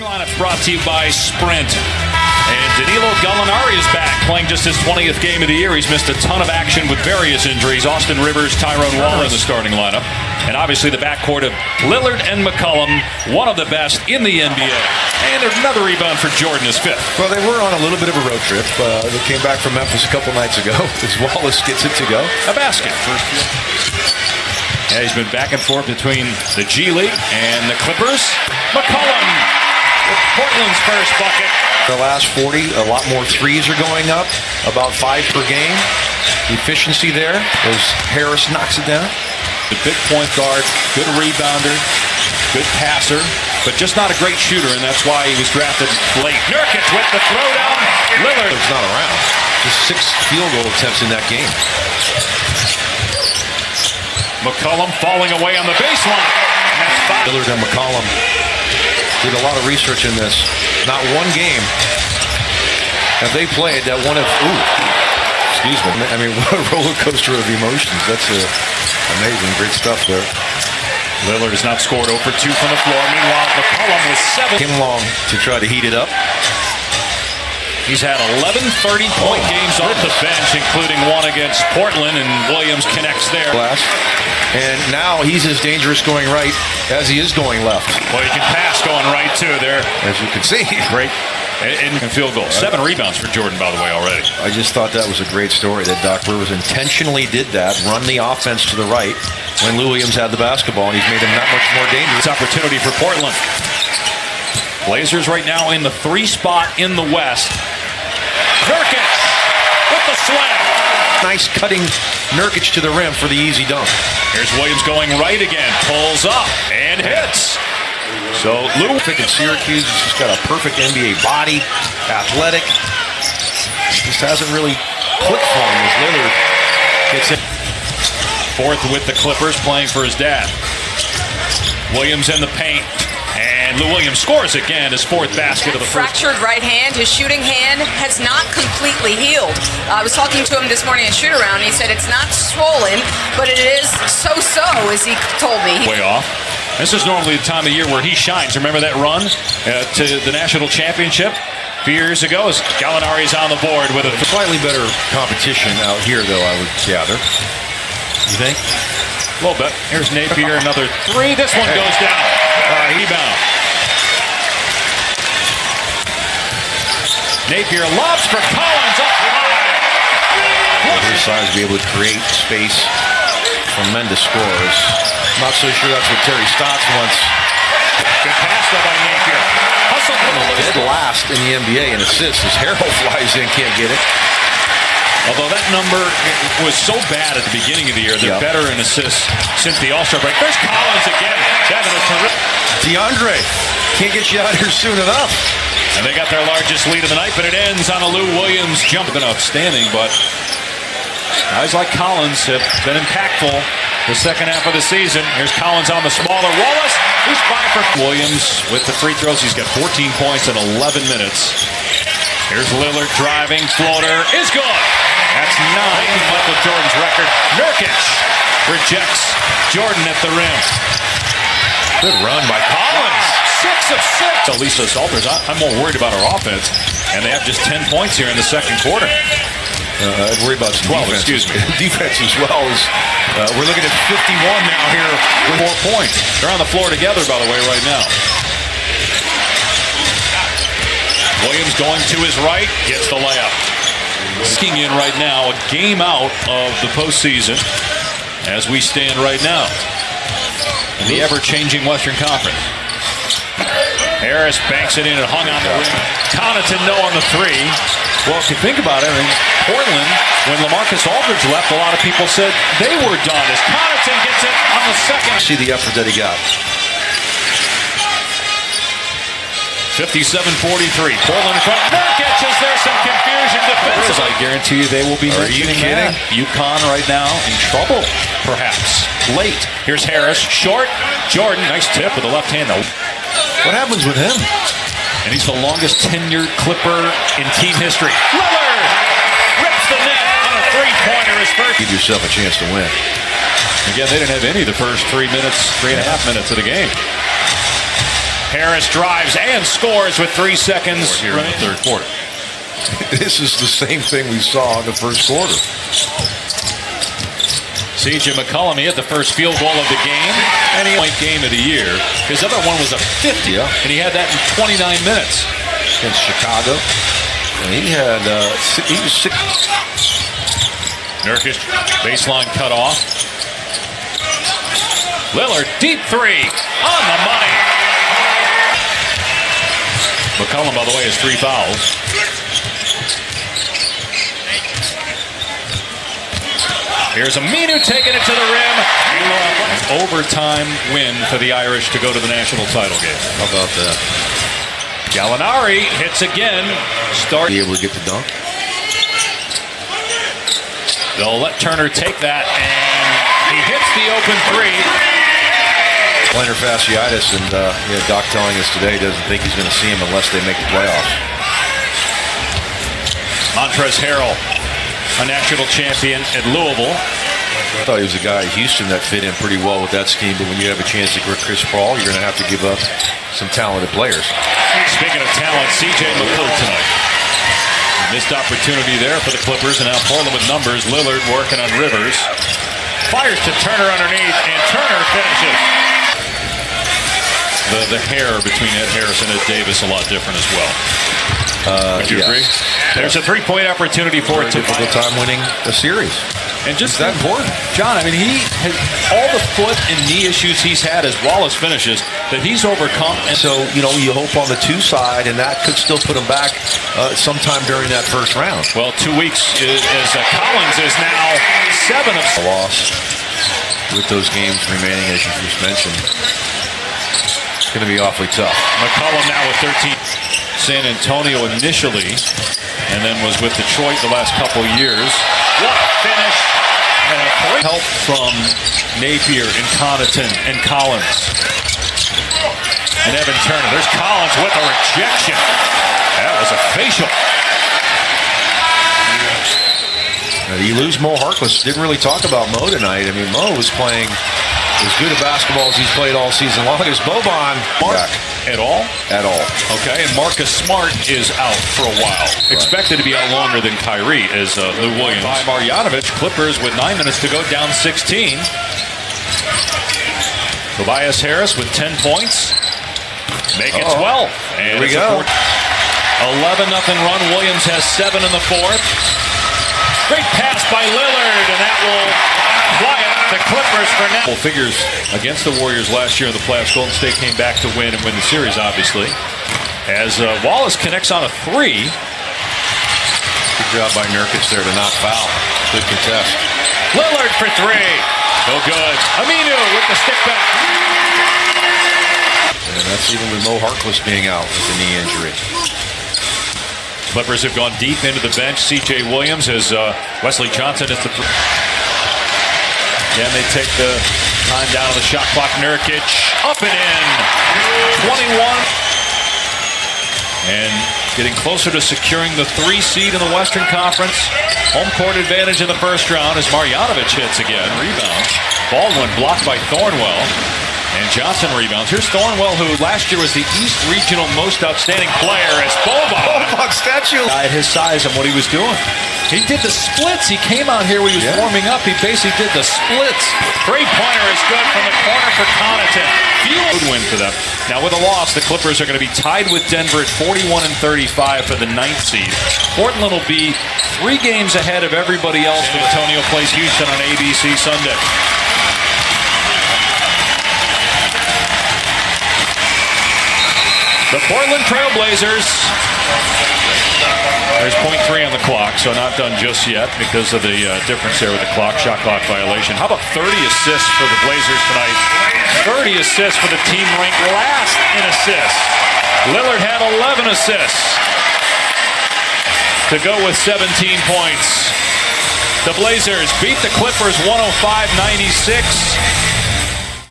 Lineups brought to you by Sprint. And Danilo Gallinari is back, playing just his 20th game of the year. He's missed a ton of action with various injuries. Austin Rivers, Tyrone Waller in the starting lineup. And obviously the backcourt of Lillard and McCollum, one of the best in the NBA. And another rebound for Jordan, his fifth. Well, they were on a little bit of a road trip. They came back from Memphis a couple nights ago as Wallace gets it to go. A basket. Yeah, he's been back and forth between the G League and the Clippers. McCollum with Portland's first bucket. The last 40, a lot more threes are going up, about 5 per game. Efficiency there as Harris knocks it down. The big point guard, good rebounder, good passer, but just not a great shooter, and that's why he was drafted late. Nurkic with the throwdown. Lillard's not around. Just 6 field goal attempts in that game. McCollum falling away on the baseline. Lillard and McCollum did a lot of research in this. Not one game have they played that one of, excuse me. I mean, what a roller coaster of emotions. That's amazing. Great stuff there. Lillard has not scored over 2 from the floor. Meanwhile, McCollum with 7. Came along to try to heat it up. He's had 11 30-point games off the bench, including one against Portland, and Williams connects there. And now he's as dangerous going right as he is going left. Well, he can pass going right, too, there. As you can see. Great. And field goal. 7 rebounds for Jordan, by the way, already. I just thought that was a great story that Doc Rivers intentionally did that, run the offense to the right when Lou Williams had the basketball, and he's made him that much more dangerous. Opportunity for Portland. Blazers right now in the 3 spot in the West. Nurkic with the slam. Nice cutting Nurkic to the rim for the easy dunk. Here's Williams going right again. Pulls up and hits. So Lou in Syracuse, he's just got a perfect NBA body, athletic. Just hasn't really clicked for him as Lillard gets it. Fourth with the Clippers, playing for his dad. Williams in the paint. And Lou Williams scores again, his 4th basket of the first. Fractured right hand. His shooting hand has not completely healed. I was talking to him this morning at shoot-around. He said it's not swollen, but it is so-so, as he told me. Way off. This is normally the time of year where he shines. Remember that run to the national championship a few years ago? As Gallinari's on the board with a slightly better competition out here, though, I would gather. You think? A little bit. Here's Napier, another 3. This one goes down. Rebound. Napier lobs for Collins up high. His size to be able to create space. Tremendous scores. Not so sure that's what Terry Stotts wants. Good pass though by Napier. Hustle. Dead last in the NBA in assists as Harrell flies in, can't get it. Although that number was so bad at the beginning of the year, they're better in assists since the All-Star break. There's Collins again. Having a terrific. DeAndre can't get you out here soon enough. And they got their largest lead of the night, but it ends on a Lou Williams jump. Been outstanding, but guys like Collins have been impactful the second half of the season. Here's Collins on the smaller. Wallace, who's 5 for Williams with the free throws. He's got 14 points in 11 minutes. Here's Lillard driving, floater is good. That's 9, Michael Jordan's record. Nurkic rejects Jordan at the rim. Good run by Collins. 6 of 6. Lisa Salters, I'm more worried about our offense, and they have just 10 points here in the second quarter. I'd worry about 12, defense. excuse me. Defense as well. We're looking at 51 now here with 4 points. They're on the floor together, by the way, right now. Williams going to his right, gets the layup. Skiing in right now, a game out of the postseason as we stand right now in the ever-changing Western Conference. Harris banks it in and hung on the rim. Connaughton no on the 3. Well, if you think about it, in Portland, when LaMarcus Aldridge left, a lot of people said they were done. As Connaughton gets it on the second. See the effort that he got. 57-43. Portland in front. Nurkic, is there some confusion defensively? I guarantee you they will be mentioning that. UConn right now in trouble, perhaps. Late. Here's Harris. Short. Jordan. Nice tip with the left hand, though. What happens with him? And he's the longest tenured Clipper in team history. Lillard rips the net on a 3-pointer. His first. Give yourself a chance to win. Again, they didn't have any of the first 3.5 minutes of the game. Harris drives and scores with 3 seconds Here in the third quarter. This is the same thing we saw in the first quarter. CJ McCollum, he hit the first field goal of the game, and he point game of the year. His other one was a 50, and he had that in 29 minutes. Against Chicago. And he was 6. Nurkic, baseline cut off. Lillard, deep three, on the money. McCollum, by the way, has 3 fouls. Here's Aminu taking it to the rim. Overtime win for the Irish to go to the national title game. How about that? Gallinari hits again. Be able to get the dunk. They'll let Turner take that, and he hits the open three. Plantar fasciitis, and Doc telling us today doesn't think he's going to see him unless they make the playoffs. Montrezl Harrell, a national champion at Louisville. I thought he was a guy at Houston that fit in pretty well with that scheme, but when you have a chance to get Chris Paul, you're going to have to give up some talented players. Speaking of talent, CJ McCollum tonight. Missed opportunity there for the Clippers, and now Portland with numbers. Lillard working on Rivers. Fires to Turner underneath, and Turner finishes. The hair between Ed Harris and Ed Davis a lot different as well. Would you agree? There's a three-point opportunity for it to difficult time winning a series. And just that important. John, I mean, he has all the foot and knee issues he's had as Wallace finishes that he's overcome. And so, you hope on the 2 side, and that could still put him back sometime during that first round. Well, 2 weeks as Collins is now 7 of a loss with those games remaining, as you just mentioned. It's going to be awfully tough. McCollum now with 13. San Antonio initially, and then was with Detroit the last couple years. What a finish! And a great help from Napier and Connaughton and Collins. And Evan Turner. There's Collins with a rejection. That was a facial. You lose Mo Harkless. Didn't really talk about Mo tonight. I mean, Mo was playing as good a basketball as he's played all season long. Is Boban back at all? At all. Okay, and Marcus Smart is out for a while. Right. Expected to be out longer than Kyrie, as Lou Williams. By Marjanovic, Clippers with 9 minutes to go, down 16. Tobias Harris with 10 points. Make it 12. And here we go. 11-0 run. Williams has 7 in the fourth. Great pass by Lillard, and that will quiet the Clippers for now. Figures against the Warriors last year in the playoffs. Golden State came back to win and win the series, obviously. As Wallace connects on a 3. Good job by Nurkic there to not foul. Good contest. Lillard for 3. No good. Aminu with the stick back. And that's even with Mo Harkless being out with the knee injury. Clippers have gone deep into the bench. C.J. Williams as Wesley Johnson is the. Again, they take the time down on the shot clock. Nurkic up and in. 21. And getting closer to securing the 3 seed in the Western Conference. Home court advantage in the first round as Marjanovic hits again. Rebounds. Baldwin blocked by Thornwell. And Johnson rebounds. Here's Thornwell, who last year was the East Regional Most Outstanding Player, as Boban statue at his size and what he was doing. He did the splits. He came out here when he was warming up. He basically did the splits. Three-pointer is good from the corner for Connaughton. Good win for them. Now with a loss, the Clippers are going to be tied with Denver at 41-35 for the 9th seed. Portland will be 3 games ahead of everybody else when Antonio plays Houston on ABC Sunday. The Portland Trailblazers. There's .3 on the clock, so not done just yet because of the difference there with the clock, shot clock violation. How about 30 assists for the Blazers tonight? 30 assists for the team ranked last in assists. Lillard had 11 assists to go with 17 points. The Blazers beat the Clippers 105-96.